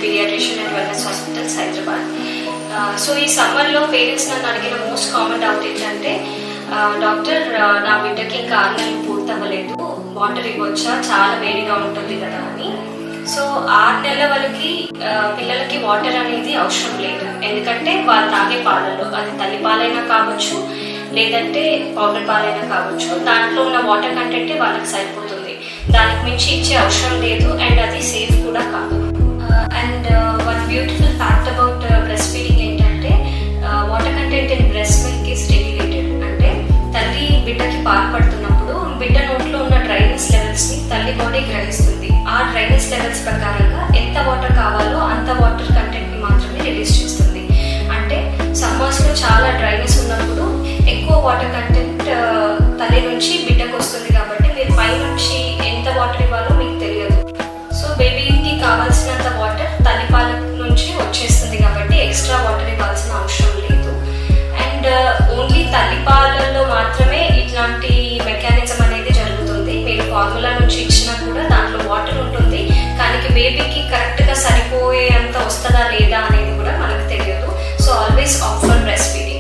Paediatrician and wellness hospitals, Hyderabad. So ఈ సమ్మర్లో parents నన్ను అడిగిన మోస్ట్ కామన్ డౌట్ ఏంటంటే, డాక్టర్ నా బిడ్డకి ఇంకా 6 నెలలు పూర్తవ్వలేదు, వాటర్ ఇవ్వచ్చా, చాలా వేడిగా ఉంటుంది కదా అని. సో 6 నెలల వరకు పిల్లలకి వాటర్ అనేది అవసరం లేదు. ఎందుకంటే వాళ్ళు తాగే పాలలో, అది తల్లి పాలైనా కావచ్చు లేదంటే పౌడర్ పాలైనా కావచ్చు, దాంట్లో ఉన్న వాటర్ కంటెంటే వాళ్ళకి సరిపోతుంది. దానికి మించి ఇచ్చే అవసరం లేదు అండ్ అది సేఫ్ కూడా కాదు. And one beautiful fact about breastfeeding ఏంటంటే, water content in breast milk is regulated. అంటే తల్లి బిడ్డకి పాలు పడుతున్నప్పుడు బిడ్డ నోట్లో ఉన్న డ్రైనెస్ లెవెల్స్ని తల్లి బాడీ గ్రహిస్తుంది. ఆ డ్రైనెస్ లెవెల్స్ ప్రకారంగా ఎంత వాటర్ కావాలో అంత వాటర్ కంటెంట్ని మాత్రమే రిలీజ్ చేస్తుంది. అంటే సమ్మర్స్లో చాలా డ్రైనెస్ ఉన్నప్పుడు ఎక్కువ వాటర్ కంటెంట్ తల్లి నుంచి బిడ్డకు వస్తుంది కాబట్టి మీరు పై నుంచి ఎంత వాటర్ ఇవ్వాలో మీకు తెలియదు. సో బేబీకి కావాల్సినంత వాటర్ తల్లిపాల నుంచి వచ్చేస్తుంది కాబట్టి ఎక్స్ట్రా వాటర్ ఇవ్వాల్సిన అవసరం లేదు. అండ్ ఓన్లీ తల్లిపాలలో మాత్రమే ఇట్లాంటి మెకానిజం అనేది జరుగుతుంది. మీరు ఫార్ములా నుంచి ఇచ్చినా కూడా దాంట్లో వాటర్ ఉంటుంది, కానీ బేబీకి కరెక్ట్గా సరిపోయేంత వస్తుందా లేదా అనేది కూడా మనకు తెలియదు. So always opt for breast feeding.